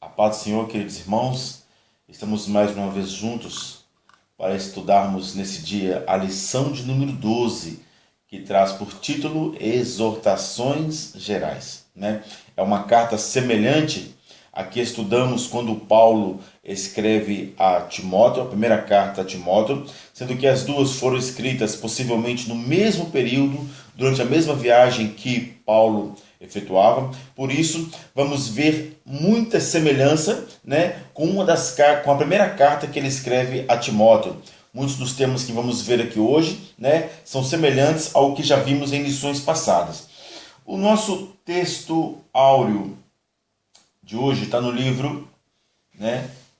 A paz do Senhor, queridos irmãos, estamos mais uma vez juntos para estudarmos nesse dia a lição de número 12, que traz por título Exortações Gerais. É uma carta semelhante à que estudamos quando Paulo escreve a Timóteo, a primeira carta a Timóteo, sendo que as duas foram escritas possivelmente no mesmo período, durante a mesma viagem que Paulo efetuava. Por isso, vamos ver muita semelhança, com a primeira carta que ele escreve a Timóteo. Muitos dos temas que vamos ver aqui hoje, são semelhantes ao que já vimos em lições passadas. O nosso texto áureo de hoje está no livro,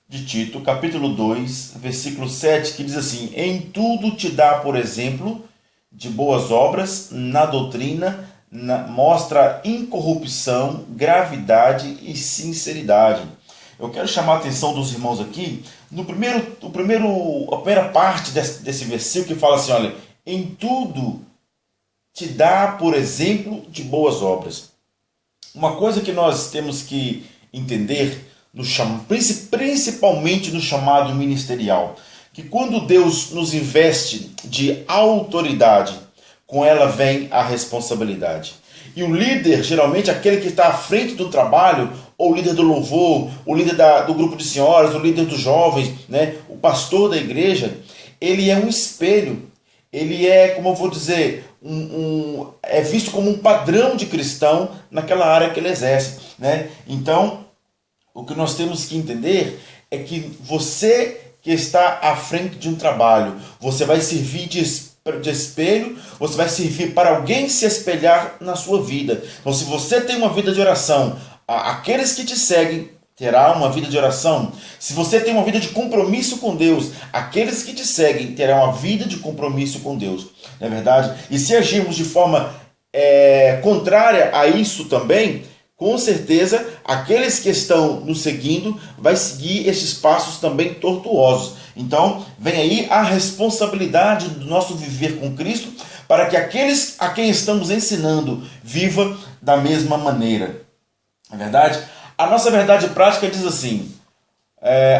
de Tito, capítulo 2, versículo 7, que diz assim: em tudo te dá, por exemplo, de boas obras, na doutrina, mostra incorrupção, gravidade e sinceridade. Eu quero chamar a atenção dos irmãos aqui no a primeira parte desse versículo, que fala assim: olha, em tudo te dá, por exemplo, de boas obras. Uma coisa que nós temos que entender, principalmente no chamado ministerial, que quando Deus nos investe de autoridade, com ela vem a responsabilidade. E o líder, geralmente, aquele que está à frente do trabalho, ou o líder do louvor, o líder do grupo de senhoras, o líder dos jovens, o pastor da igreja, ele é um espelho. Ele é, como eu vou dizer, é visto como um padrão de cristão naquela área que ele exerce. Então, o que nós temos que entender é que você que está à frente de um trabalho, você vai servir de espelho, você vai servir para alguém se espelhar na sua vida. Então, se você tem uma vida de oração, aqueles que te seguem terão uma vida de oração. Se você tem uma vida de compromisso com Deus, aqueles que te seguem terão uma vida de compromisso com Deus. Não é verdade? E se agirmos de forma contrária a isso também, com certeza, aqueles que estão nos seguindo vai seguir esses passos também tortuosos. Então, vem aí a responsabilidade do nosso viver com Cristo, para que aqueles a quem estamos ensinando viva da mesma maneira. Não é verdade? A nossa verdade prática diz assim: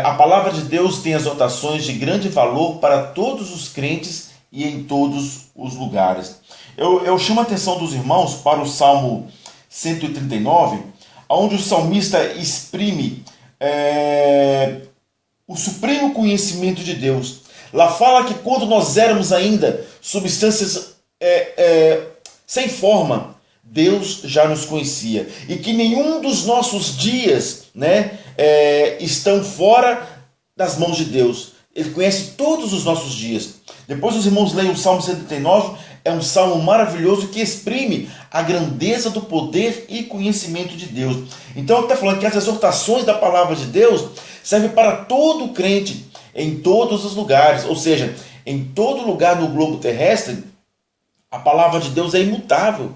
a palavra de Deus tem exortações de grande valor para todos os crentes e em todos os lugares. Eu chamo a atenção dos irmãos para o Salmo 139, onde o salmista exprime o supremo conhecimento de Deus. Lá fala que quando nós éramos ainda substâncias sem forma, Deus já nos conhecia. E que nenhum dos nossos dias estão fora das mãos de Deus. Ele conhece todos os nossos dias. Depois os irmãos leem o Salmo 139, é um salmo maravilhoso que exprime a grandeza do poder e conhecimento de Deus. Então ele está falando que as exortações da palavra de Deus servem para todo crente, em todos os lugares. Ou seja, em todo lugar no globo terrestre, a palavra de Deus é imutável.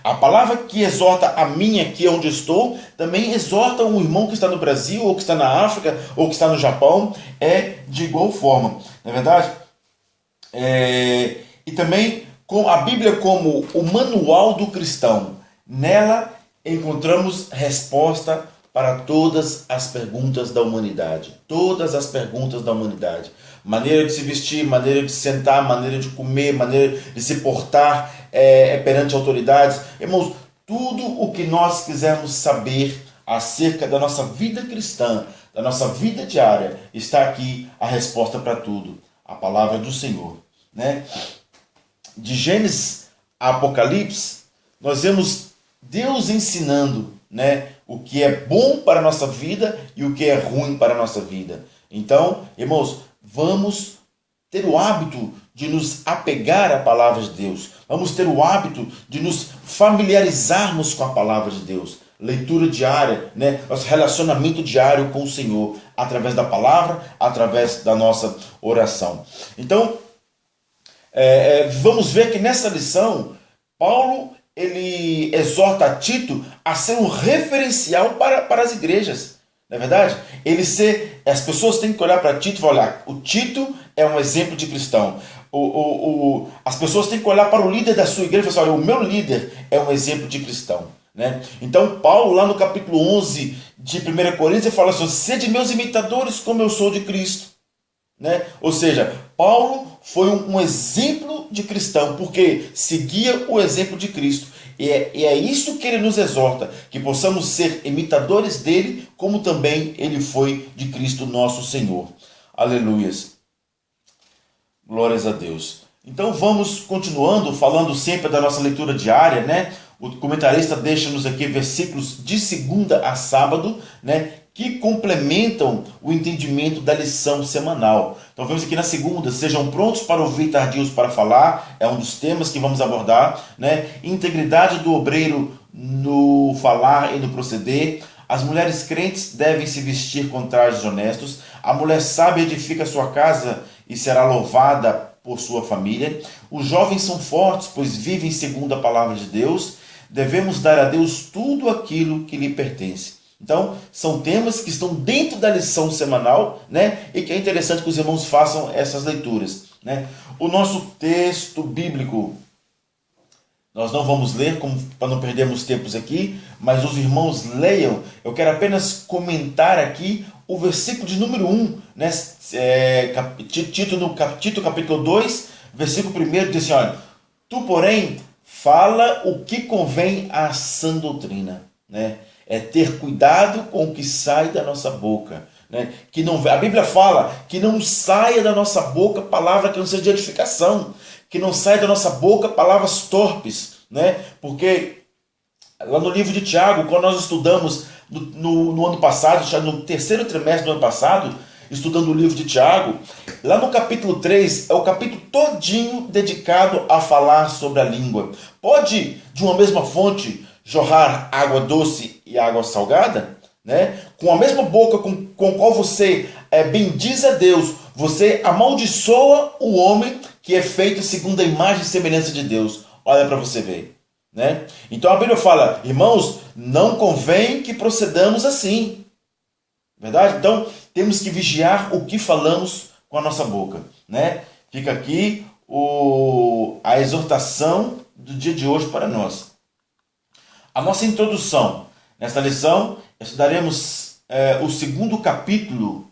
A palavra que exorta a mim aqui onde estou, também exorta um irmão que está no Brasil, ou que está na África, ou que está no Japão, de igual forma. Não é verdade? E também com a Bíblia como o manual do cristão. Nela encontramos resposta para todas as perguntas da humanidade. Todas as perguntas da humanidade. Maneira de se vestir, maneira de se sentar, maneira de comer, maneira de se portar perante autoridades. Irmãos, tudo o que nós quisermos saber acerca da nossa vida cristã, da nossa vida diária, está aqui a resposta para tudo. A palavra do Senhor. De Gênesis a Apocalipse, nós vemos Deus ensinando o que é bom para a nossa vida e o que é ruim para a nossa vida. Então, irmãos, vamos ter o hábito de nos apegar à palavra de Deus. Vamos ter o hábito de nos familiarizarmos com a palavra de Deus. Leitura diária, nosso relacionamento diário com o Senhor, através da palavra, através da nossa oração. Então, vamos ver que nessa lição, Paulo ele exorta a Tito a ser um referencial para as igrejas. Não é verdade? As pessoas têm que olhar para Tito e falar: o Tito é um exemplo de cristão. As pessoas têm que olhar para o líder da sua igreja e falar: olha, o meu líder é um exemplo de cristão. né? Então Paulo, lá no capítulo 11 de 1 Coríntios, ele fala assim: sede meus imitadores como eu sou de Cristo, né? Ou seja, Paulo foi um exemplo de cristão, porque seguia o exemplo de Cristo. E é isso que ele nos exorta, que possamos ser imitadores dele, como também ele foi de Cristo nosso Senhor. Aleluias. Glórias a Deus. Então vamos continuando, falando sempre da nossa leitura diária, né? O comentarista deixa-nos aqui versículos de segunda a sábado, né, que complementam o entendimento da lição semanal. Então vemos aqui na segunda: sejam prontos para ouvir, tardios para falar, é um dos temas que vamos abordar, né? Integridade do obreiro no falar e no proceder. As mulheres crentes devem se vestir com trajes honestos. A mulher sábia edifica sua casa e será louvada por sua família. Os jovens são fortes, pois vivem segundo a palavra de Deus. Devemos dar a Deus tudo aquilo que lhe pertence. Então, são temas que estão dentro da lição semanal, né? E que é interessante que os irmãos façam essas leituras, né? O nosso texto bíblico, nós não vamos ler, para não perdermos tempos aqui, mas os irmãos leiam. Eu quero apenas comentar aqui o versículo de número 1, né? Tito capítulo 2, versículo 1, diz assim: olha, tu, porém, fala o que convém à sã doutrina, né? É ter cuidado com o que sai da nossa boca, né? Que não, a Bíblia fala que não saia da nossa boca palavra que não seja de edificação, que não saia da nossa boca palavras torpes, né? Porque lá no livro de Tiago, quando nós estudamos no ano passado, no terceiro trimestre do ano passado, estudando o livro de Tiago, lá no capítulo 3, é o capítulo todinho dedicado a falar sobre a língua. Pode, de uma mesma fonte, jorrar água doce e água salgada, né? Com a mesma boca com qual você bendiz a Deus, você amaldiçoa o homem que é feito segundo a imagem e semelhança de Deus. Olha para você ver, né? Então a Bíblia fala: irmãos, não convém que procedamos assim, verdade? Então temos que vigiar o que falamos com a nossa boca, né? Fica aqui a exortação do dia de hoje para nós. A nossa introdução. Nesta lição, estudaremos o segundo capítulo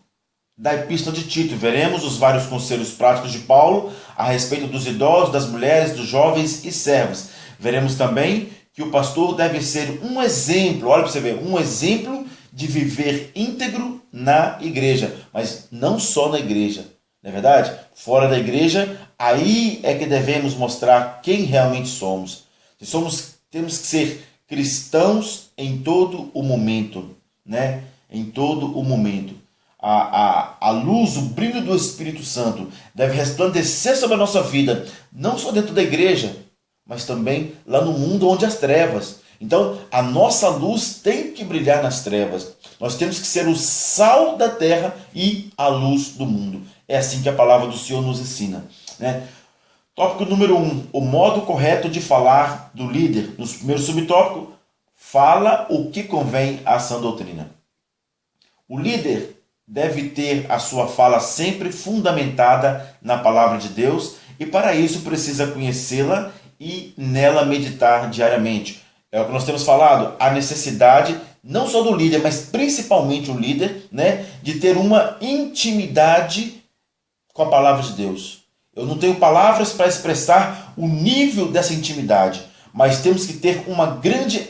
da Epístola de Tito. Veremos os vários conselhos práticos de Paulo a respeito dos idosos, das mulheres, dos jovens e servos. Veremos também que o pastor deve ser um exemplo, olha para você ver, um exemplo de viver íntegro na igreja, mas não só na igreja, não é verdade? Fora da igreja, aí é que devemos mostrar quem realmente somos. Temos que ser cristãos em todo o momento, né? Em todo o momento. A luz, o brilho do Espírito Santo deve resplandecer sobre a nossa vida, não só dentro da igreja, mas também lá no mundo onde as trevas. Então, a nossa luz tem que brilhar nas trevas. Nós temos que ser o sal da terra e a luz do mundo. É assim que a palavra do Senhor nos ensina, né? Tópico número 1, o modo correto de falar do líder. No primeiro subtópico, fala o que convém à sã doutrina. O líder deve ter a sua fala sempre fundamentada na palavra de Deus e para isso precisa conhecê-la e nela meditar diariamente. É o que nós temos falado, a necessidade não só do líder, mas principalmente o líder, né, de ter uma intimidade com a palavra de Deus. Eu não tenho palavras para expressar o nível dessa intimidade, mas temos que ter uma grande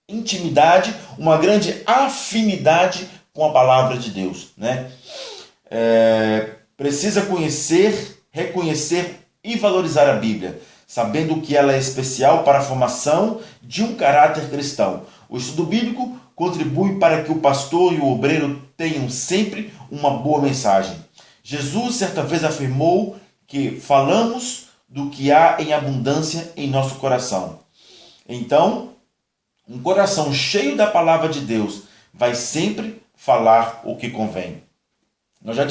intimidade, uma grande afinidade com a palavra de Deus, né? Precisa conhecer, reconhecer e valorizar a Bíblia, sabendo que ela é especial para a formação de um caráter cristão. O estudo bíblico contribui para que o pastor e o obreiro tenham sempre uma boa mensagem. Jesus certa vez afirmou que falamos do que há em abundância em nosso coração. Então, um coração cheio da palavra de Deus vai sempre falar o que convém. Nós já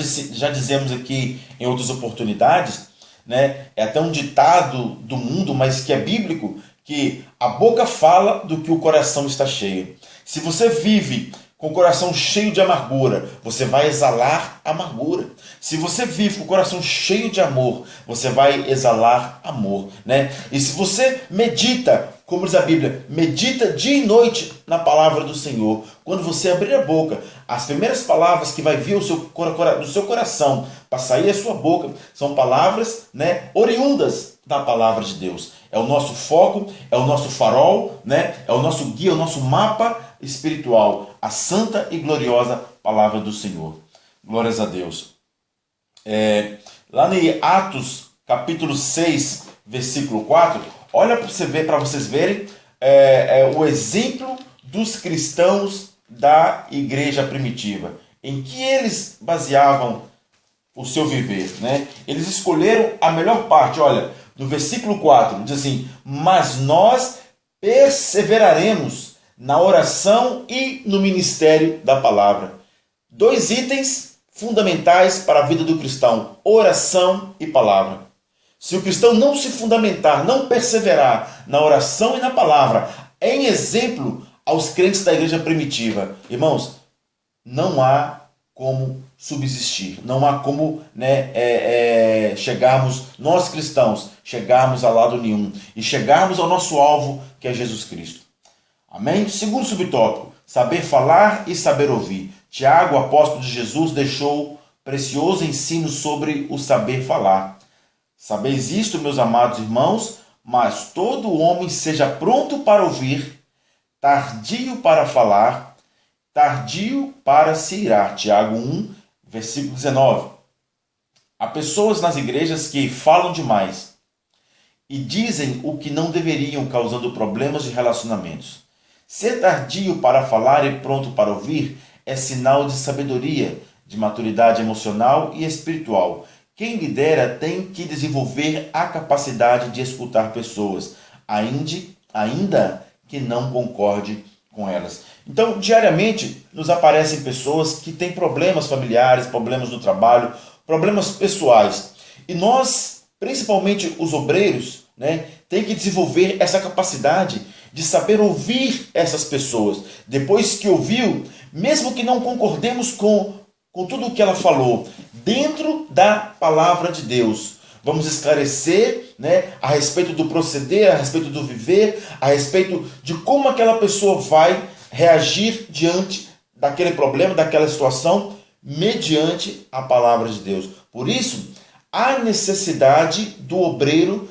dizemos aqui em outras oportunidades, né? É até um ditado do mundo, mas que é bíblico, que a boca fala do que o coração está cheio. Se você vive com o coração cheio de amargura, você vai exalar amargura. Se você vive com o coração cheio de amor, você vai exalar amor, né? E se você medita como diz a Bíblia, medita dia e noite na palavra do Senhor. Quando você abrir a boca, as primeiras palavras que vai vir do seu coração, para sair da sua boca, são palavras, né, oriundas da palavra de Deus. É o nosso foco, é o nosso farol, né, é o nosso guia, é o nosso mapa espiritual, a santa e gloriosa palavra do Senhor. Glórias a Deus. Lá em Atos, capítulo 6, versículo 4, olha para vocês verem o exemplo dos cristãos da igreja primitiva, em que eles baseavam o seu viver, né? Eles escolheram a melhor parte. Olha, no versículo 4, diz assim: mas nós perseveraremos na oração e no ministério da palavra. 2 itens fundamentais para a vida do cristão: oração e palavra. Se o cristão não se fundamentar, não perseverar na oração e na palavra, em exemplo aos crentes da igreja primitiva, irmãos, não há como subsistir, não há como, né, chegarmos, nós cristãos, chegarmos a lado nenhum e chegarmos ao nosso alvo, que é Jesus Cristo. Amém? Segundo subtópico, saber falar e saber ouvir. Tiago, apóstolo de Jesus, deixou precioso ensino sobre o saber falar. Sabeis isto, meus amados irmãos, mas todo homem seja pronto para ouvir, tardio para falar, tardio para se irar. Tiago 1, versículo 19. Há pessoas nas igrejas que falam demais e dizem o que não deveriam, causando problemas de relacionamentos. Ser tardio para falar e pronto para ouvir é sinal de sabedoria, de maturidade emocional e espiritual. Quem lidera tem que desenvolver a capacidade de escutar pessoas, ainda que não concorde com elas. Então, diariamente, nos aparecem pessoas que têm problemas familiares, problemas no trabalho, problemas pessoais. E nós, principalmente os obreiros, né, tem que desenvolver essa capacidade de saber ouvir essas pessoas. Depois que ouviu, mesmo que não concordemos com tudo o que ela falou, dentro da palavra de Deus, vamos esclarecer, né, a respeito do proceder, a respeito do viver, a respeito de como aquela pessoa vai reagir diante daquele problema, daquela situação, mediante a palavra de Deus. Por isso, há necessidade do obreiro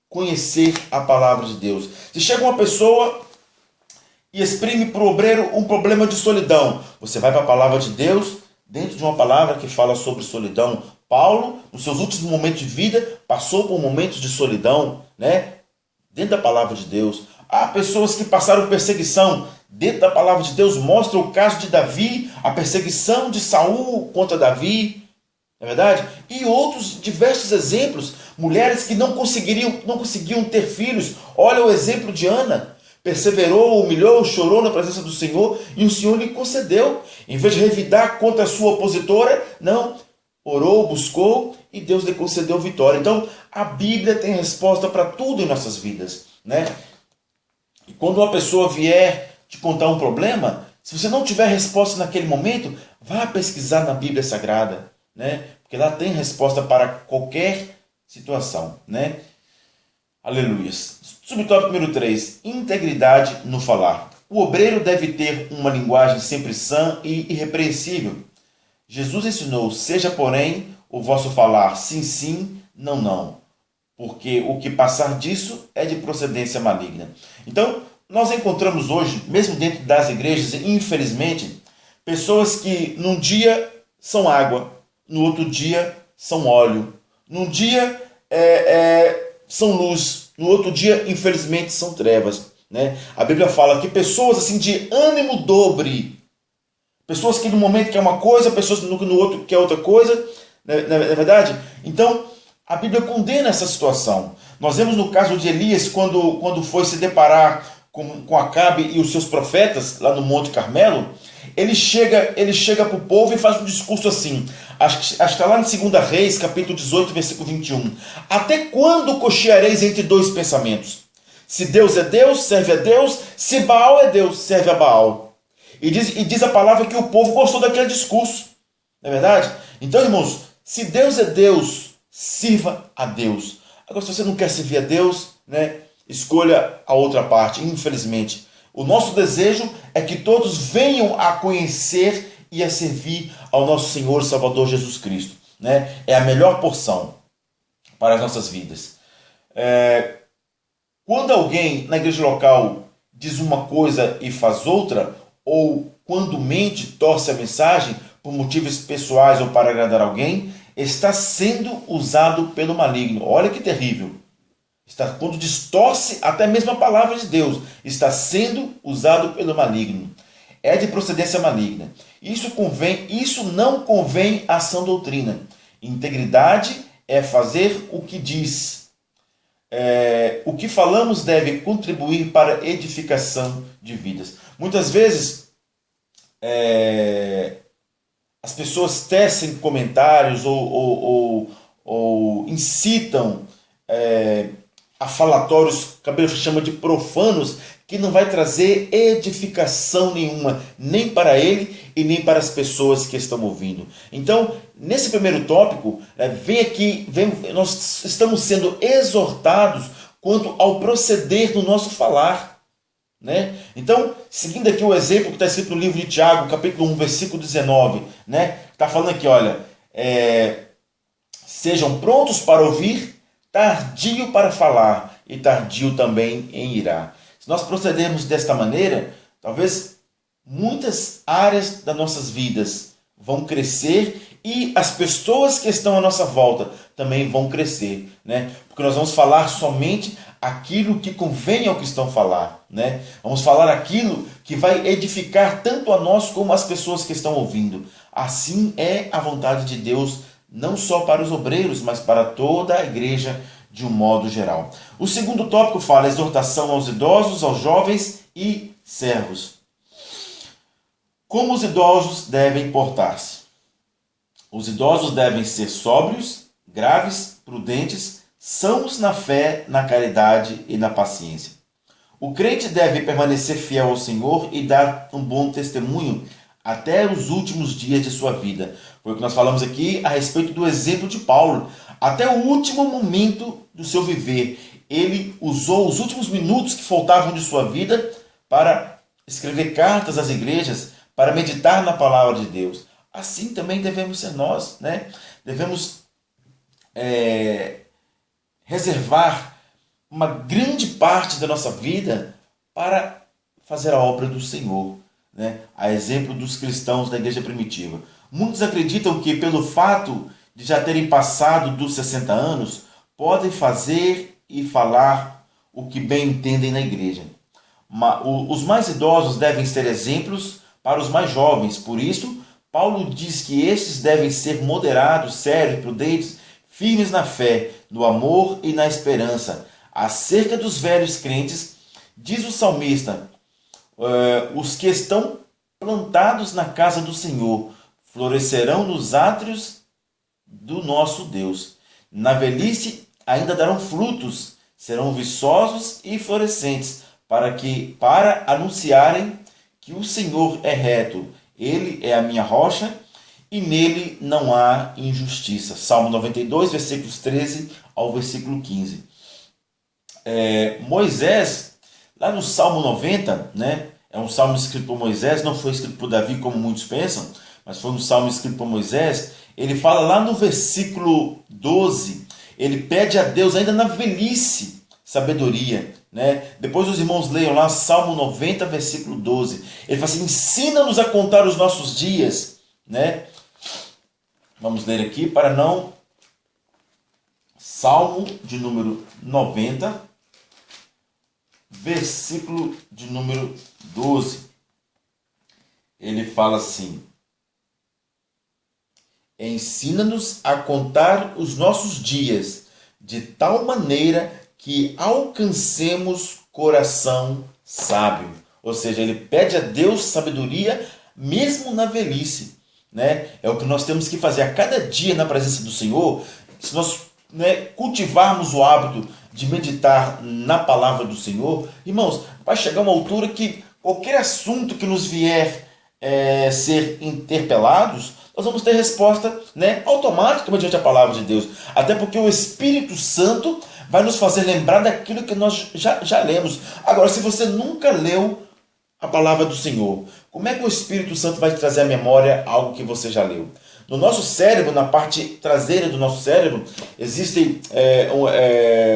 conhecer a palavra de Deus. Se chega uma pessoa e exprime para o obreiro um problema de solidão, você vai para a palavra de Deus, dentro de uma palavra que fala sobre solidão. Paulo, nos seus últimos momentos de vida, passou por momentos de solidão, né? Dentro da palavra de Deus. Há pessoas que passaram perseguição. Dentro da palavra de Deus mostra o caso de Davi, a perseguição de Saul contra Davi, não é verdade? E outros diversos exemplos. Mulheres que não conseguiam ter filhos. Olha o exemplo de Ana. Perseverou, humilhou, chorou na presença do Senhor e o Senhor lhe concedeu. Em vez de revidar contra a sua opositora, não. Orou, buscou e Deus lhe concedeu vitória. Então, a Bíblia tem resposta para tudo em nossas vidas, né? E quando uma pessoa vier te contar um problema, se você não tiver resposta naquele momento, vá pesquisar na Bíblia Sagrada, né? Porque lá tem resposta para qualquer situação, né? Aleluia. Subtópico número 3. Integridade no falar. O obreiro deve ter uma linguagem sempre sã e irrepreensível. Jesus ensinou: seja, porém, o vosso falar sim, sim, não, não. Porque o que passar disso é de procedência maligna. Então, nós encontramos hoje, mesmo dentro das igrejas, infelizmente, pessoas que num dia são água, no outro dia são óleo, num dia são luz, no outro dia, infelizmente, são trevas, né? A Bíblia fala que pessoas assim de ânimo dobre, pessoas que no momento quer uma coisa, pessoas no outro quer outra coisa, não é verdade? Então, a Bíblia condena essa situação. Nós vemos no caso de Elias, quando foi se deparar com Acabe e os seus profetas, lá no Monte Carmelo, ele chega para o povo e faz um discurso assim, acho que está lá em 2 Reis, capítulo 18, versículo 21. Até quando cocheareis entre dois pensamentos? Se Deus é Deus, serve a Deus, se Baal é Deus, serve a Baal. E diz a palavra que o povo gostou daquele discurso, não é verdade? Então, irmãos, se Deus é Deus, sirva a Deus. Agora, se você não quer servir a Deus, né, escolha a outra parte, infelizmente. O nosso desejo é que todos venham a conhecer e a servir ao nosso Senhor e Salvador Jesus Cristo, né? É a melhor porção para as nossas vidas. Quando alguém na igreja local diz uma coisa e faz outra, ou quando mente, torce a mensagem por motivos pessoais ou para agradar alguém, está sendo usado pelo maligno. Olha que terrível. Quando distorce até mesmo a palavra de Deus, está sendo usado pelo maligno. É de procedência maligna. Isso não convém à sã doutrina. Integridade é fazer o que diz. O que falamos deve contribuir para a edificação de vidas. Muitas vezes as pessoas tecem comentários ou incitam a falatórios, que a Bíblia chama de profanos, que não vai trazer edificação nenhuma, nem para ele e nem para as pessoas que estão ouvindo. Então, nesse primeiro tópico, nós estamos sendo exortados quanto ao proceder do nosso falar, né? Então, seguindo aqui o exemplo que está escrito no livro de Tiago, capítulo 1, versículo 19, né? Está falando aqui, olha, sejam prontos para ouvir, tardio para falar e tardio também em irar. Se nós procedermos desta maneira, talvez muitas áreas das nossas vidas vão crescer e as pessoas que estão à nossa volta também vão crescer, né? Porque nós vamos falar somente aquilo que convém ao cristão falar, né? Vamos falar aquilo que vai edificar tanto a nós como as pessoas que estão ouvindo. Assim é a vontade de Deus, não só para os obreiros, mas para toda a igreja de um modo geral. O segundo tópico fala exortação aos idosos, aos jovens e servos. Como os idosos devem portar-se? Os idosos devem ser sóbrios, graves, prudentes, sãos na fé, na caridade e na paciência. O crente deve permanecer fiel ao Senhor e dar um bom testemunho até os últimos dias de sua vida. Foi o que nós falamos aqui a respeito do exemplo de Paulo. Até o último momento do seu viver, ele usou os últimos minutos que faltavam de sua vida para escrever cartas às igrejas, para meditar na palavra de Deus. Assim também devemos ser nós, né? Devemos reservar uma grande parte da nossa vida para fazer a obra do Senhor, né? A exemplo dos cristãos da igreja primitiva. Muitos acreditam que pelo fato de já terem passado dos 60 anos, podem fazer e falar o que bem entendem na igreja. Os mais idosos devem ser exemplos para os mais jovens. Por isso, Paulo diz que estes devem ser moderados, sérios, prudentes, firmes na fé, no amor e na esperança. Acerca dos velhos crentes, diz o salmista, os que estão plantados na casa do Senhor florescerão nos átrios do nosso Deus. Na velhice ainda darão frutos, serão viçosos e florescentes, para anunciarem que o Senhor é reto, ele é a minha rocha e nele não há injustiça. Salmo 92, versículos 13 ao versículo 15. Moisés, lá no Salmo 90, né, é um salmo escrito por Moisés, não foi escrito por Davi como muitos pensam, mas foi um salmo escrito por Moisés. Ele fala lá no versículo 12, ele pede a Deus ainda na velhice sabedoria, né? Depois os irmãos leiam lá Salmo 90, versículo 12. Ele fala assim, ensina-nos a contar os nossos dias, né? Vamos ler aqui para não... Salmo de número 90, versículo de número 12. Ele fala assim, ensina-nos a contar os nossos dias, de tal maneira que alcancemos coração sábio. Ou seja, ele pede a Deus sabedoria mesmo na velhice, né? É o que nós temos que fazer a cada dia na presença do Senhor. Se nós, cultivarmos o hábito de meditar na palavra do Senhor, irmãos, vai chegar uma altura que qualquer assunto que nos vier ser interpelados, nós vamos ter resposta, automática mediante a palavra de Deus. Até porque o Espírito Santo vai nos fazer lembrar daquilo que nós já lemos. Agora, se você nunca leu a palavra do Senhor, como é que o Espírito Santo vai te trazer à memória algo que você já leu? No nosso cérebro, na parte traseira do nosso cérebro, existe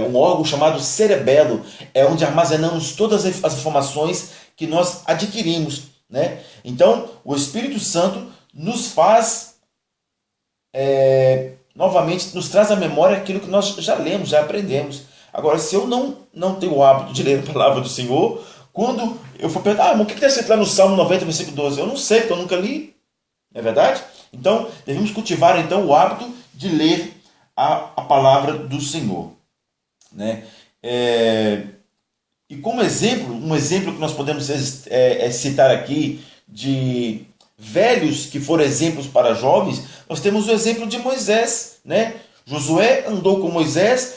um órgão chamado cerebelo, onde armazenamos todas as informações que nós adquirimos, né? Então, o Espírito Santo nos faz, novamente, nos traz à memória aquilo que nós já lemos, já aprendemos. Agora, se eu não tenho o hábito de ler a palavra do Senhor, quando eu for perguntar, mas o que está escrito lá no Salmo 90, versículo 12? Eu não sei, porque eu nunca li, não é verdade? Então, devemos cultivar então o hábito de ler a palavra do Senhor, né? E como exemplo, um exemplo que nós podemos citar aqui de velhos que foram exemplos para jovens, nós temos o exemplo de Moisés, né? Josué andou com Moisés,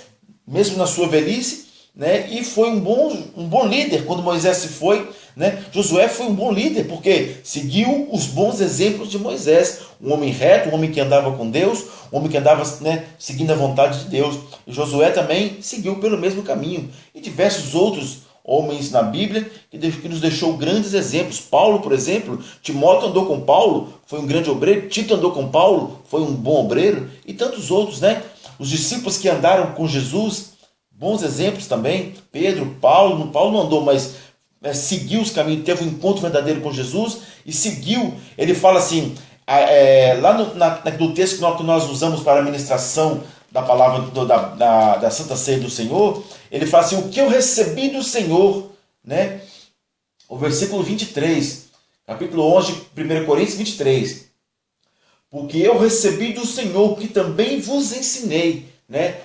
mesmo na sua velhice, né? E foi um bom líder quando Moisés se foi, né? Josué foi um bom líder porque seguiu os bons exemplos de Moisés, um homem reto, um homem que andava com Deus, um homem que andava, né, seguindo a vontade de Deus. E Josué também seguiu pelo mesmo caminho. E diversos outros homens na Bíblia que nos deixou grandes exemplos. Paulo, por exemplo, Timóteo andou com Paulo, foi um grande obreiro. Tito andou com Paulo, foi um bom obreiro. E tantos outros, né? Os discípulos que andaram com Jesus, bons exemplos também. Pedro, Paulo não andou, mas seguiu os caminhos, teve um encontro verdadeiro com Jesus e seguiu. Ele fala assim, lá no texto que nós usamos para a ministração da palavra da Santa Ceia do Senhor, ele fala assim, o que eu recebi do Senhor, né? O versículo 23, capítulo 11, 1 Coríntios 23. Porque eu recebi do Senhor, que também vos ensinei, né?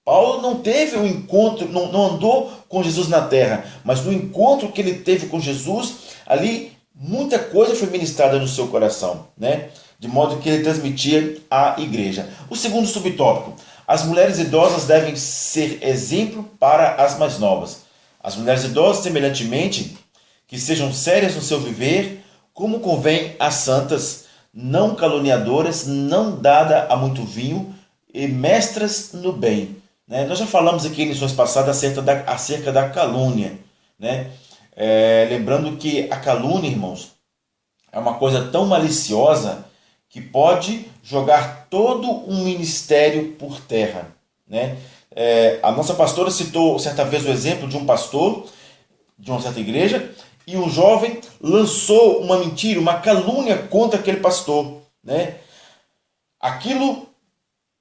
Paulo não teve um encontro, não andou com Jesus na terra, mas no encontro que ele teve com Jesus, ali muita coisa foi ministrada no seu coração, né? De modo que ele transmitia à igreja. O segundo subtópico, as mulheres idosas devem ser exemplo para as mais novas. As mulheres idosas, semelhantemente, que sejam sérias no seu viver, como convém às santas, não caluniadoras, não dada a muito vinho, e mestras no bem. Né? Nós já falamos aqui em lições passadas acerca da calúnia. Né? Lembrando que a calúnia, irmãos, é uma coisa tão maliciosa que pode jogar todo um ministério por terra. Né? A nossa pastora citou certa vez o exemplo de um pastor de uma certa igreja, e um jovem lançou uma mentira, uma calúnia contra aquele pastor. Né? Aquilo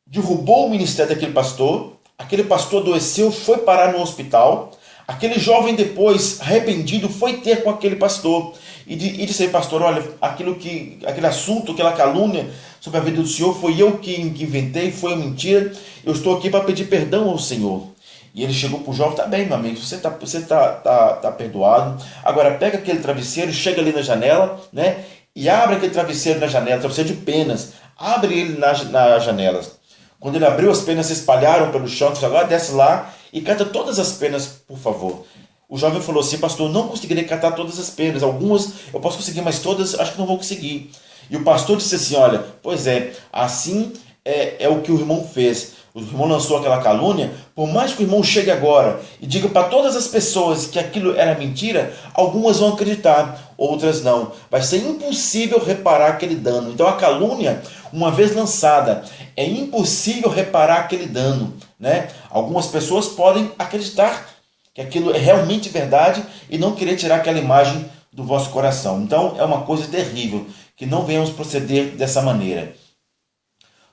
derrubou o ministério daquele pastor, aquele pastor adoeceu, foi parar no hospital, aquele jovem depois, arrependido, foi ter com aquele pastor e disse aí, pastor, olha, aquele assunto, aquela calúnia sobre a vida do senhor, foi eu que inventei, foi uma mentira, eu estou aqui para pedir perdão ao Senhor. E ele chegou para o jovem, tá bem, meu amigo, você tá perdoado, agora pega aquele travesseiro, chega ali na janela, né, e abre aquele travesseiro na janela, travesseiro de penas, abre ele nas janelas. Quando ele abriu, as penas se espalharam pelo chão, ele falou, agora desce lá e cata todas as penas, por favor. O jovem falou assim, pastor, não conseguirei catar todas as penas, algumas eu posso conseguir, mas todas acho que não vou conseguir. E o pastor disse assim, olha, pois assim é o que o irmão fez. O irmão lançou aquela calúnia, por mais que o irmão chegue agora e diga para todas as pessoas que aquilo era mentira, algumas vão acreditar, outras não. Vai ser impossível reparar aquele dano. Então a calúnia, uma vez lançada, é impossível reparar aquele dano. Né? Algumas pessoas podem acreditar que aquilo é realmente verdade e não querer tirar aquela imagem do vosso coração. Então é uma coisa terrível, que não venhamos proceder dessa maneira.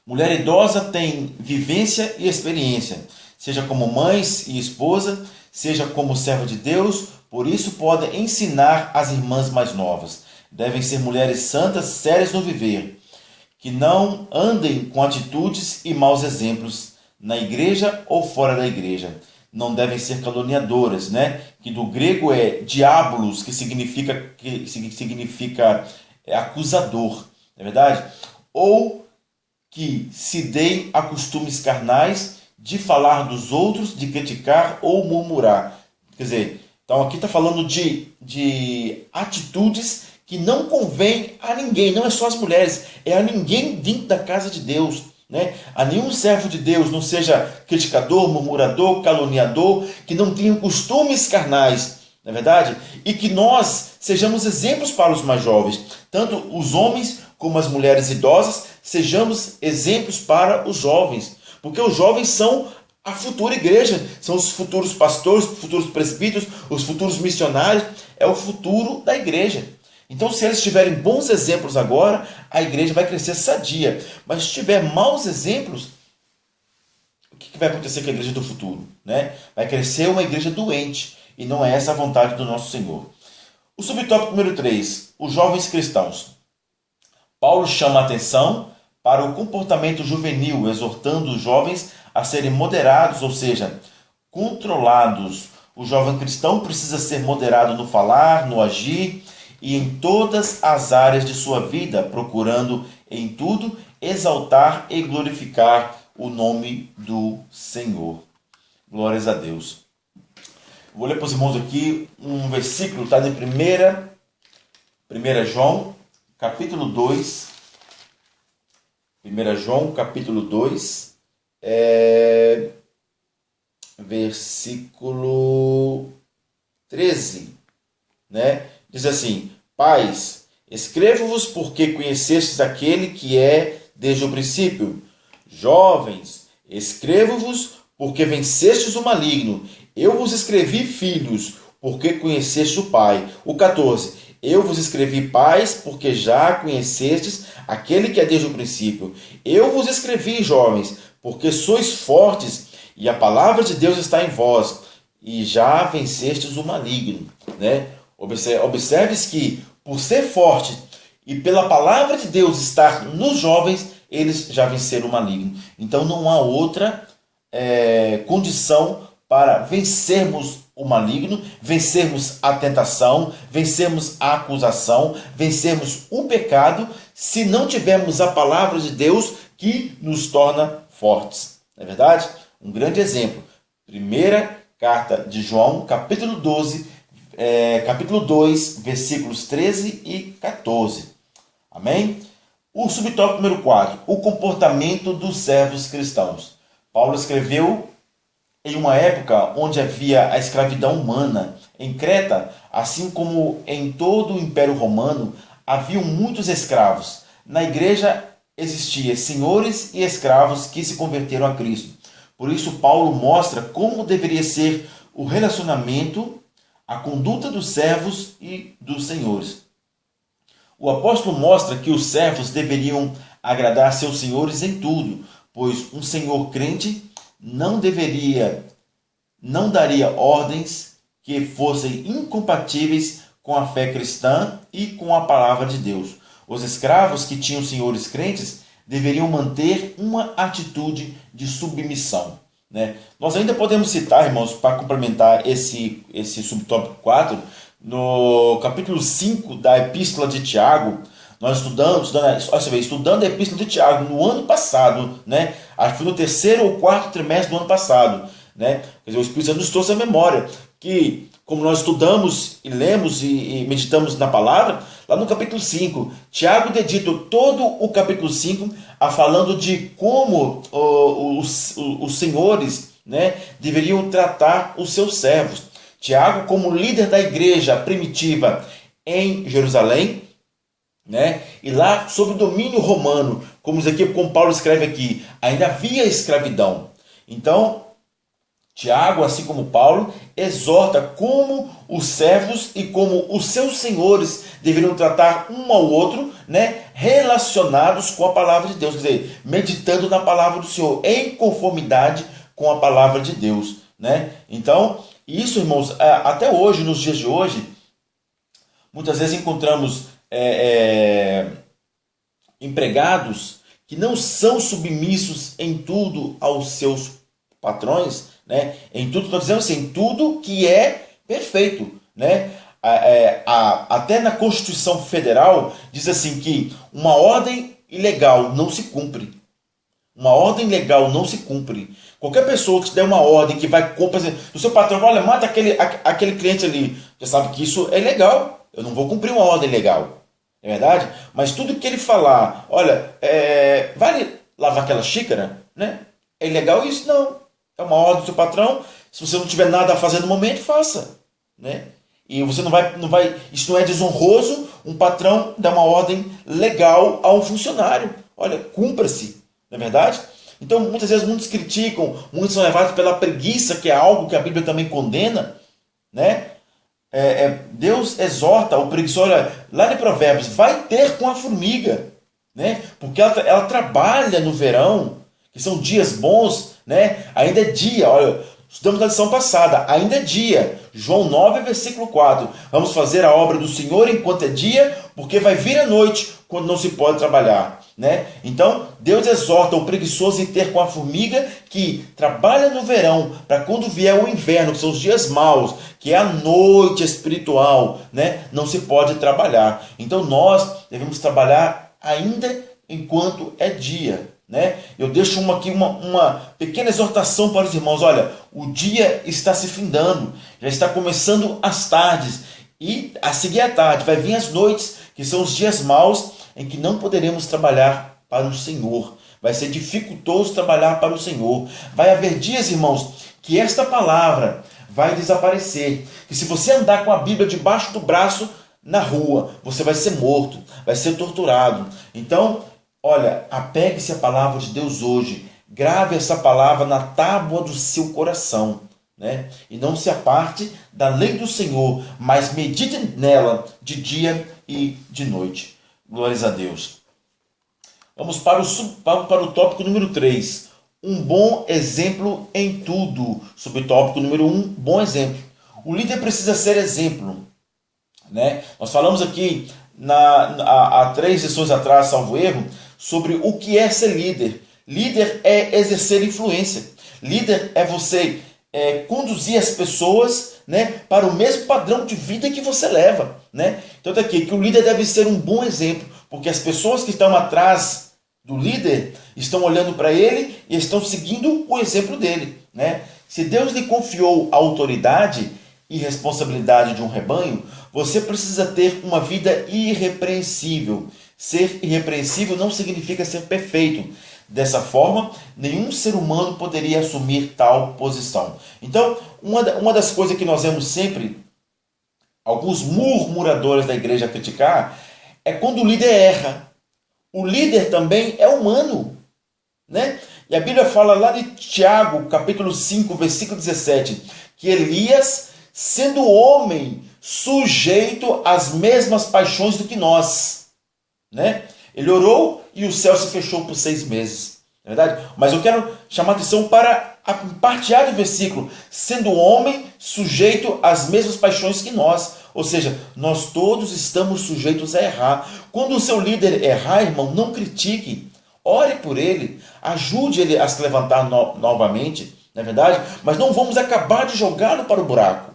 Mulher idosa tem vivência e experiência, seja como mãe e esposa, seja como serva de Deus, por isso podem ensinar as irmãs mais novas. Devem ser mulheres santas, sérias no viver, que não andem com atitudes e maus exemplos na igreja ou fora da igreja. Não devem ser caluniadoras, né? Que do grego é diabolos, que significa acusador, não é verdade? Ou que se deem a costumes carnais de falar dos outros, de criticar ou murmurar. Quer dizer, então aqui está falando de atitudes que não convém a ninguém, não é só as mulheres, é a ninguém dentro da casa de Deus. né? A nenhum servo de Deus não seja criticador, murmurador, caluniador, que não tenha costumes carnais, não é verdade? E que nós sejamos exemplos para os mais jovens, tanto os homens como as mulheres idosas, sejamos exemplos para os jovens, porque os jovens são a futura igreja, são os futuros pastores, os futuros presbíteros, os futuros missionários, é o futuro da igreja. Então, se eles tiverem bons exemplos agora, a igreja vai crescer sadia. Mas se tiver maus exemplos, o que vai acontecer com a igreja do futuro, né? Vai crescer uma igreja doente, e não é essa a vontade do nosso Senhor. O subtópico número 3, os jovens cristãos. Paulo chama a atenção para o comportamento juvenil, exortando os jovens a serem moderados, ou seja, controlados. O jovem cristão precisa ser moderado no falar, no agir e em todas as áreas de sua vida, procurando em tudo exaltar e glorificar o nome do Senhor. Glórias a Deus. Vou ler para os irmãos aqui um versículo, está em 1 João, capítulo 2. 1 João, capítulo 2, versículo 13, né? Diz assim: Pais, escrevo-vos porque conhecestes aquele que é desde o princípio. Jovens, escrevo-vos porque vencestes o maligno. Eu vos escrevi, filhos, porque conhecestes o Pai. O 14. Eu vos escrevi, pais, porque já conhecestes aquele que é desde o princípio. Eu vos escrevi, jovens, porque sois fortes, e a palavra de Deus está em vós, e já vencestes o maligno. Né? Observe que, por ser forte e pela palavra de Deus estar nos jovens, eles já venceram o maligno. Então não há outra condição para vencermos o maligno, vencermos a tentação, vencermos a acusação, vencermos o pecado, se não tivermos a palavra de Deus que nos torna fortes. Não é verdade? Um grande exemplo. Primeira carta de João, capítulo 12, capítulo 2, versículos 13 e 14. Amém? O subtópico número 4, o comportamento dos servos cristãos. Paulo escreveu em uma época onde havia a escravidão humana. Em Creta, assim como em todo o Império Romano, haviam muitos escravos. Na igreja existiam senhores e escravos que se converteram a Cristo. Por isso, Paulo mostra como deveria ser o relacionamento, a conduta dos servos e dos senhores. O apóstolo mostra que os servos deveriam agradar seus senhores em tudo, pois um senhor crente não daria ordens que fossem incompatíveis com a fé cristã e com a palavra de Deus. Os escravos que tinham senhores crentes deveriam manter uma atitude de submissão. Né? Nós ainda podemos citar, irmãos, para complementar esse subtópico 4, no capítulo 5 da Epístola de Tiago. Nós estudando a Epístola de Tiago no ano passado, né? Acho que foi no terceiro ou quarto trimestre do ano passado, né? Quer dizer, o Espírito Santo nos trouxe a memória que, como nós estudamos e lemos e meditamos na palavra, lá no capítulo 5, Tiago dedica todo o capítulo 5 a falando de como os senhores, né, deveriam tratar os seus servos. Tiago, como líder da igreja primitiva em Jerusalém, né? E lá, sob o domínio romano, como Paulo escreve aqui, ainda havia escravidão. Então, Tiago, assim como Paulo, exorta como os servos e como os seus senhores deveriam tratar um ao outro, né? Relacionados com a palavra de Deus, quer dizer, meditando na palavra do Senhor, em conformidade com a palavra de Deus. Né? Então, isso, irmãos, até hoje, nos dias de hoje, muitas vezes encontramos empregados que não são submissos em tudo aos seus patrões, né? Em tudo, estou dizendo assim, tudo que é perfeito, né? Até na Constituição Federal diz assim que uma ordem ilegal não se cumpre. Uma ordem legal não se cumpre. Qualquer pessoa que te der uma ordem que vai cumprir, o seu patrão vai, olha, mata aquele cliente ali, você sabe que isso é ilegal. Eu não vou cumprir uma ordem legal. É verdade? Mas tudo que ele falar, olha, vai lavar aquela xícara, né? É ilegal isso? Não. É uma ordem do seu patrão. Se você não tiver nada a fazer no momento, faça, né? E você não vai, isso não é desonroso um patrão dar uma ordem legal a um funcionário. Olha, cumpra-se, não é verdade? Então, muitas vezes, muitos criticam, muitos são levados pela preguiça, que é algo que a Bíblia também condena, né? Deus exorta o preguiçoso, olha, lá em Provérbios, vai ter com a formiga, né? Porque ela trabalha no verão, que são dias bons, né? Ainda é dia, olha, estudamos na lição passada, ainda é dia. João 9, versículo 4. Vamos fazer a obra do Senhor enquanto é dia, porque vai vir a noite, quando não se pode trabalhar, né? Então, Deus exorta o preguiçoso a ter com a formiga que trabalha no verão, para quando vier o inverno, que são os dias maus, que é a noite espiritual, né? Não se pode trabalhar. Então, nós devemos trabalhar ainda enquanto é dia, né? Eu deixo aqui uma pequena exortação para os irmãos. Olha, o dia está se findando, já está começando as tardes, e a seguir à tarde vai vir as noites, que são os dias maus, em que não poderemos trabalhar para o Senhor. Vai ser dificultoso trabalhar para o Senhor. Vai haver dias, irmãos, que esta palavra vai desaparecer. Que se você andar com a Bíblia debaixo do braço na rua, você vai ser morto, vai ser torturado. Então, olha, apegue-se à palavra de Deus hoje. Grave essa palavra na tábua do seu coração, né? E não se aparte da lei do Senhor, mas medite nela de dia e de noite. Glórias a Deus. Vamos para o tópico número 3. Um bom exemplo em tudo. Subtópico número 1, bom exemplo. O líder precisa ser exemplo, né? Nós falamos aqui há 3 sessões atrás, salvo erro, sobre o que é ser líder. Líder é exercer influência. Líder é você conduzir as pessoas, né, para o mesmo padrão de vida que você leva, né? Então está aqui que o líder deve ser um bom exemplo, porque as pessoas que estão atrás do líder estão olhando para ele e estão seguindo o exemplo dele, né? Se Deus lhe confiou a autoridade e responsabilidade de um rebanho, você precisa ter uma vida irrepreensível. Ser irrepreensível não significa ser perfeito. Dessa forma, nenhum ser humano poderia assumir tal posição. Então, uma das coisas que nós vemos sempre, alguns murmuradores da igreja criticar, é quando o líder erra. O líder também é humano, né? E a Bíblia fala lá de Tiago, capítulo 5, versículo 17, que Elias, sendo homem, sujeito às mesmas paixões do que nós, né? Ele orou e o céu se fechou por 6 meses. Não é verdade? Mas eu quero chamar a atenção para a parte A do versículo. Sendo homem, sujeito às mesmas paixões que nós. Ou seja, nós todos estamos sujeitos a errar. Quando o seu líder errar, irmão, não critique. Ore por ele. Ajude ele a se levantar novamente. Não é verdade? Mas não vamos acabar de jogá-lo para o buraco.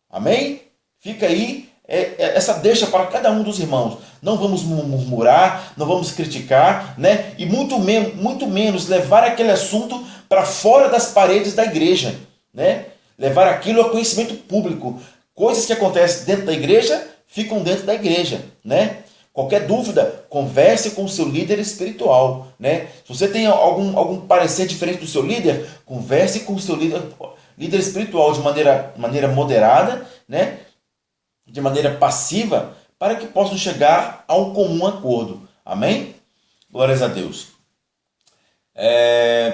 Amém? Fica aí essa deixa para cada um dos irmãos. Não vamos murmurar, não vamos criticar, né? E muito menos levar aquele assunto para fora das paredes da igreja, né? Levar aquilo a conhecimento público. Coisas que acontecem dentro da igreja ficam dentro da igreja, né? Qualquer dúvida, converse com o seu líder espiritual, né? Se você tem algum parecer diferente do seu líder, converse com o seu líder espiritual de maneira moderada, né? De maneira passiva, para que possam chegar a um comum acordo. Amém? Glórias a Deus.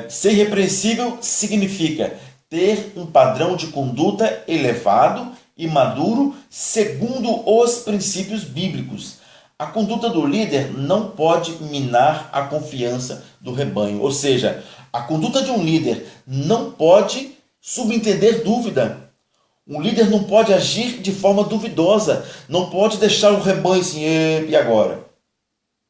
Ser irrepreensível significa ter um padrão de conduta elevado e maduro segundo os princípios bíblicos. A conduta do líder não pode minar a confiança do rebanho. Ou seja, a conduta de um líder não pode subentender dúvida. Um líder não pode agir de forma duvidosa, não pode deixar o rebanho assim, e agora?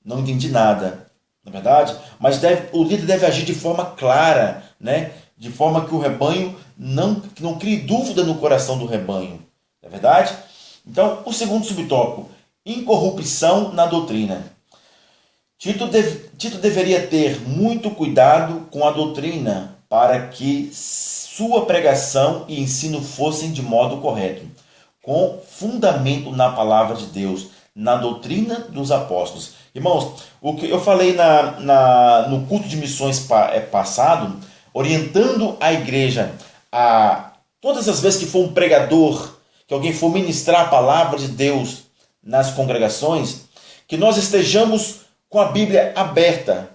Não entendi nada, não é verdade? Mas o líder deve agir de forma clara, né? De forma que o rebanho que não crie dúvida no coração do rebanho, não é verdade? Então, o segundo subtópico, incorrupção na doutrina. Tito deveria ter muito cuidado com a doutrina para que sua pregação e ensino fossem de modo correto, com fundamento na palavra de Deus, na doutrina dos apóstolos. Irmãos, o que eu falei no culto de missões passado, orientando a igreja a todas as vezes que for um pregador, que alguém for ministrar a palavra de Deus nas congregações, que nós estejamos com a Bíblia aberta,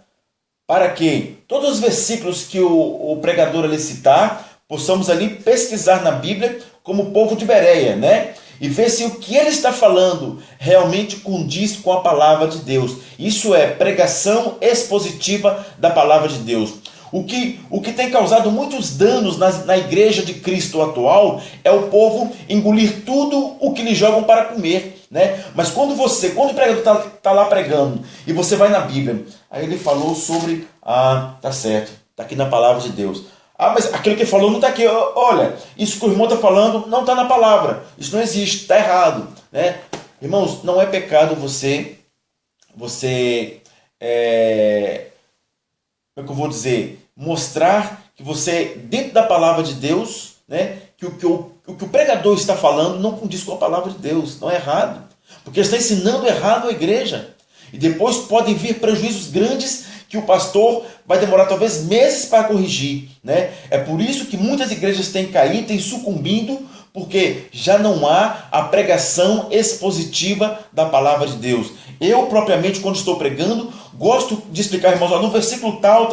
para que todos os versículos que o pregador ali citar, possamos ali pesquisar na Bíblia como o povo de Bereia, né? E ver se o que ele está falando realmente condiz com a palavra de Deus. Isso é pregação expositiva da palavra de Deus. O que tem causado muitos danos na igreja de Cristo atual é o povo engolir tudo o que lhe jogam para comer, né? Mas quando o pregador está lá pregando e você vai na Bíblia, aí ele falou sobre, tá certo, está aqui na palavra de Deus. Mas aquilo que ele falou não está aqui. Olha, isso que o irmão está falando não está na palavra. Isso não existe, está errado, né? Irmãos, não é pecado você como é que eu vou dizer, mostrar que você, dentro da palavra de Deus, né, que o que o pregador está falando não condiz com a palavra de Deus, não é errado, porque ele está ensinando errado a igreja, e depois podem vir prejuízos grandes que o pastor vai demorar talvez meses para corrigir, né? É por isso que muitas igrejas têm caído, têm sucumbido, porque já não há a pregação expositiva da palavra de Deus. Eu, propriamente, quando estou pregando, gosto de explicar, irmãos, no versículo tal,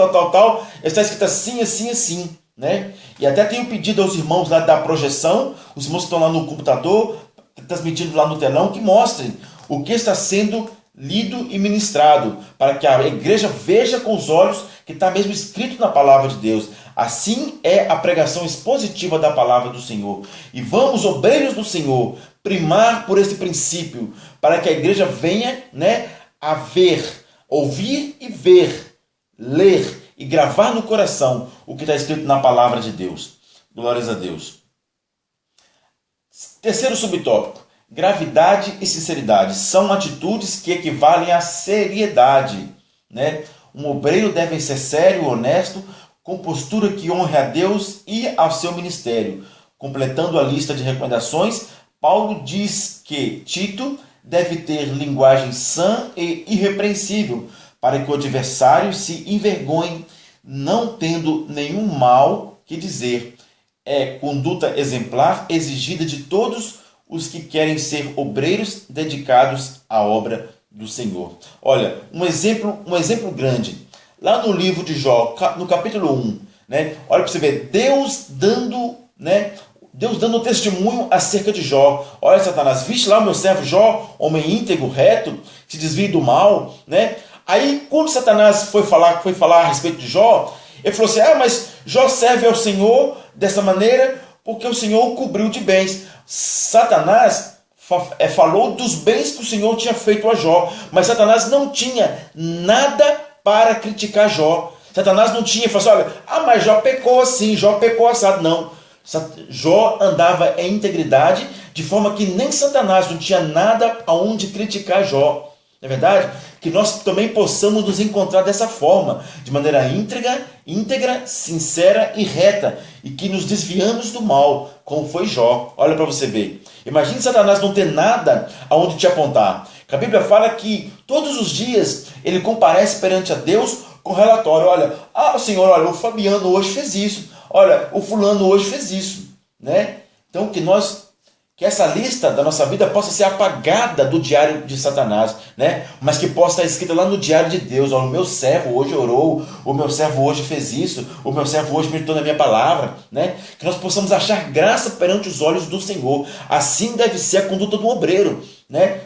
está escrito assim, assim, assim, né? E até tenho pedido aos irmãos lá da projeção, os irmãos que estão lá no computador, transmitindo lá no telão, que mostrem o que está sendo lido e ministrado, para que a igreja veja com os olhos que está mesmo escrito na palavra de Deus. Assim é a pregação expositiva da palavra do Senhor. E vamos, obreiros do Senhor, primar por esse princípio, para que a igreja venha, né, a ver, ouvir e ver, ler e gravar no coração o que está escrito na palavra de Deus. Glórias a Deus. Terceiro subtópico. Gravidade e sinceridade são atitudes que equivalem à seriedade, né? Um obreiro deve ser sério, honesto, com postura que honre a Deus e ao seu ministério. Completando a lista de recomendações, Paulo diz que Tito deve ter linguagem sã e irrepreensível, para que o adversário se envergonhe, não tendo nenhum mal que dizer. É conduta exemplar exigida de todos os que querem ser obreiros dedicados à obra do Senhor. Olha, um exemplo grande. Lá no livro de Jó, no capítulo 1, né? Olha para você ver, Deus dando testemunho acerca de Jó. Olha, Satanás, viste lá o meu servo Jó, homem íntegro, reto, que se desvia do mal, né? Aí, quando Satanás foi falar a respeito de Jó, ele falou assim, mas Jó serve ao Senhor dessa maneira porque o Senhor o cobriu de bens. Satanás falou dos bens que o Senhor tinha feito a Jó, mas Satanás não tinha nada para criticar Jó. Satanás não tinha, falou assim, olha, mas Jó pecou assim, Jó pecou assado. Não, Jó andava em integridade, de forma que nem Satanás não tinha nada aonde criticar Jó. Não é verdade? Que nós também possamos nos encontrar dessa forma, de maneira íntegra, sincera e reta, e que nos desviamos do mal, como foi Jó. Olha para você ver. Imagine Satanás não ter nada aonde te apontar. A Bíblia fala que todos os dias ele comparece perante a Deus com relatório. Olha, Senhor, olha, o Fabiano hoje fez isso. Olha, o fulano hoje fez isso, né? Então que essa lista da nossa vida possa ser apagada do diário de Satanás, né? Mas que possa estar escrita lá no diário de Deus. Olha, o meu servo hoje orou, o meu servo hoje fez isso, o meu servo hoje meditou na minha palavra, né? Que nós possamos achar graça perante os olhos do Senhor. Assim deve ser a conduta do obreiro, né?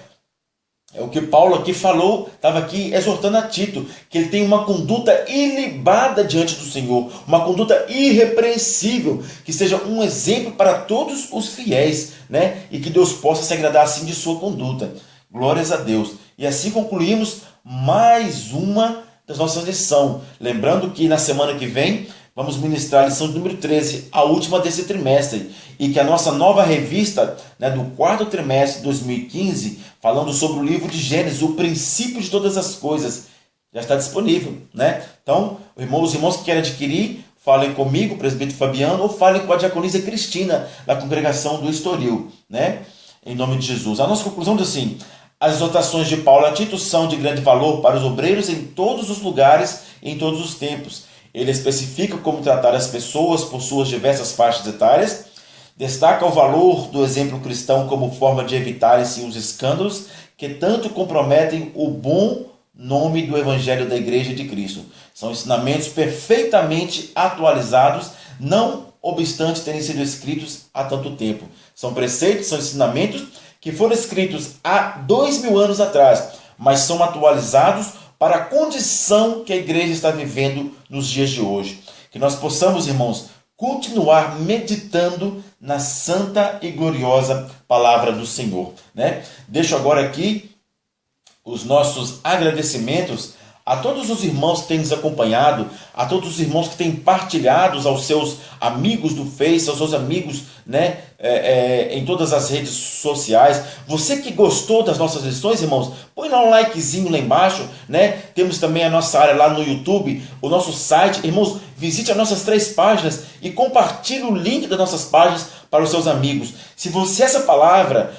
É o que Paulo aqui falou, estava aqui exortando a Tito, que ele tem uma conduta ilibada diante do Senhor, uma conduta irrepreensível, que seja um exemplo para todos os fiéis, né? E que Deus possa se agradar assim de sua conduta. Glórias a Deus. E assim concluímos mais uma das nossas lições. Lembrando que na semana que vem vamos ministrar a lição de número 13, a última desse trimestre, e que a nossa nova revista, né, do quarto trimestre de 2015, falando sobre o livro de Gênesis, o princípio de todas as coisas, já está disponível, né? Então, os irmãos que querem adquirir, falem comigo, presbítero Fabiano, ou falem com a diaconisa Cristina, da congregação do Estoril, né? Em nome de Jesus. A nossa conclusão diz assim: As exortações de Paulo a Tito são de grande valor para os obreiros em todos os lugares e em todos os tempos. Ele especifica como tratar as pessoas por suas diversas faixas etárias, destaca o valor do exemplo cristão como forma de evitarem-se os escândalos que tanto comprometem o bom nome do Evangelho da Igreja de Cristo. São ensinamentos perfeitamente atualizados, não obstante terem sido escritos há tanto tempo. São preceitos, são ensinamentos que foram escritos há 2000 anos atrás, mas são atualizados para a condição que a igreja está vivendo nos dias de hoje. Que nós possamos, irmãos, continuar meditando na santa e gloriosa palavra do Senhor, né? Deixo agora aqui os nossos agradecimentos a todos os irmãos que têm nos acompanhado, a todos os irmãos que têm partilhado aos seus amigos do Face, aos seus amigos, né, em todas as redes sociais. Você que gostou das nossas lições, irmãos, põe lá um likezinho lá embaixo, né? Temos também a nossa área lá no YouTube, o nosso site. Irmãos, visite as nossas 3 páginas e compartilhe o link das nossas páginas para os seus amigos. Se essa palavra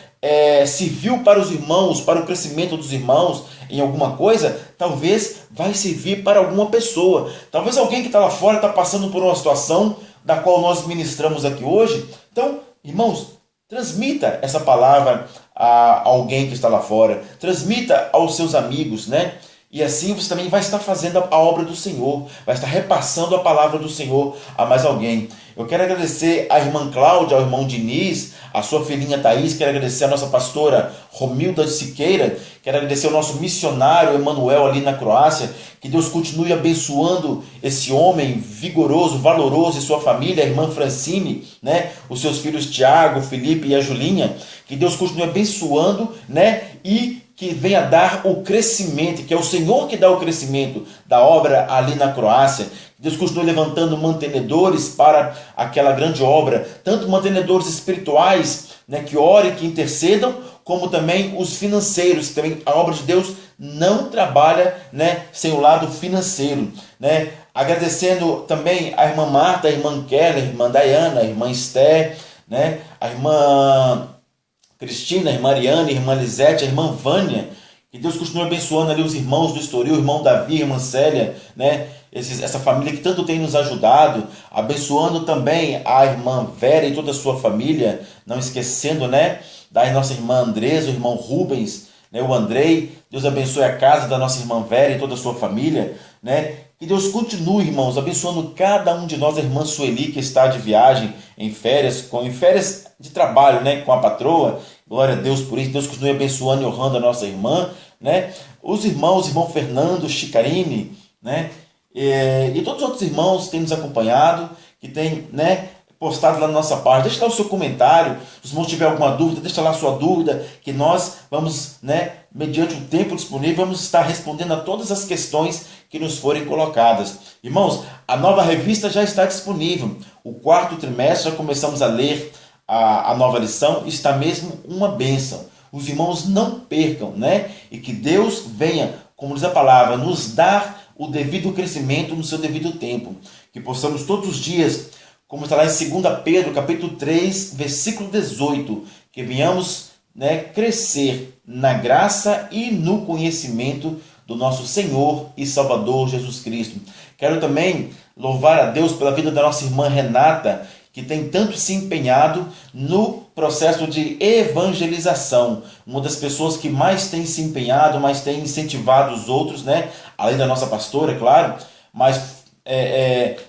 serviu para os irmãos, para o crescimento dos irmãos em alguma coisa, talvez vai servir para alguma pessoa. Talvez alguém que está lá fora está passando por uma situação da qual nós ministramos aqui hoje. Então, irmãos, transmita essa palavra a alguém que está lá fora. Transmita aos seus amigos, né? E assim você também vai estar fazendo a obra do Senhor, vai estar repassando a palavra do Senhor a mais alguém. Eu quero agradecer à irmã Cláudia, ao irmão Diniz, a sua filhinha Thaís, quero agradecer a nossa pastora Romilda de Siqueira, quero agradecer ao nosso missionário Emanuel ali na Croácia, que Deus continue abençoando esse homem vigoroso, valoroso e sua família, a irmã Francine, né? Os seus filhos Tiago, Felipe e a Julinha, que Deus continue abençoando, né? E que venha dar o crescimento, que é o Senhor que dá o crescimento da obra ali na Croácia. Deus continue levantando mantenedores para aquela grande obra, tanto mantenedores espirituais, né, que orem, que intercedam, como também os financeiros. Também a obra de Deus não trabalha, né, sem o lado financeiro, né? Agradecendo também a irmã Marta, a irmã Keller, a irmã Diana, a irmã Esther, né, a irmã Cristina, a irmã Ariane, a irmã Lisete, a irmã Vânia, que Deus continue abençoando ali os irmãos do Estoril, o irmão Davi, a irmã Célia, né? Essa família que tanto tem nos ajudado, abençoando também a irmã Vera e toda a sua família, não esquecendo, né, da nossa irmã Andresa, o irmão Rubens, né, o Andrei. Deus abençoe a casa da nossa irmã Vera e toda a sua família, né? Que Deus continue, irmãos, abençoando cada um de nós, a irmã Sueli, que está de viagem, em férias de trabalho, né, com a patroa. Glória a Deus por isso. Deus continue abençoando e honrando a nossa irmã, né? Os irmãos, irmão Fernando Chicarini, né? E todos os outros irmãos que têm nos acompanhado, que têm, né, postado lá na nossa página. Deixa lá o seu comentário. Se os irmãos tiverem alguma dúvida, deixa lá a sua dúvida, que nós vamos, né, mediante o tempo disponível, vamos estar respondendo a todas as questões que nos forem colocadas. Irmãos, a nova revista já está disponível. O 4º trimestre, já começamos a ler a nova lição, está mesmo uma bênção. Os irmãos não percam, né? E que Deus venha, como diz a palavra, nos dar o devido crescimento no seu devido tempo. Que possamos todos os dias, como está lá em 2 Pedro, capítulo 3, versículo 18, que venhamos, né, crescer na graça e no conhecimento do nosso Senhor e Salvador Jesus Cristo. Quero também louvar a Deus pela vida da nossa irmã Renata, que tem tanto se empenhado no processo de evangelização. Uma das pessoas que mais tem se empenhado, mais tem incentivado os outros, né? Além da nossa pastora, é claro, mas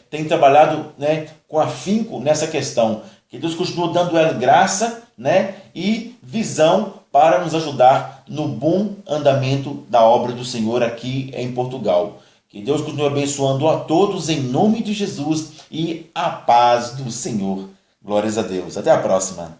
tem trabalhado, né, com afinco nessa questão. Que Deus continue dando ela graça, né, e visão para nos ajudar no bom andamento da obra do Senhor aqui em Portugal. Que Deus continue abençoando a todos em nome de Jesus e a paz do Senhor. Glórias a Deus. Até a próxima.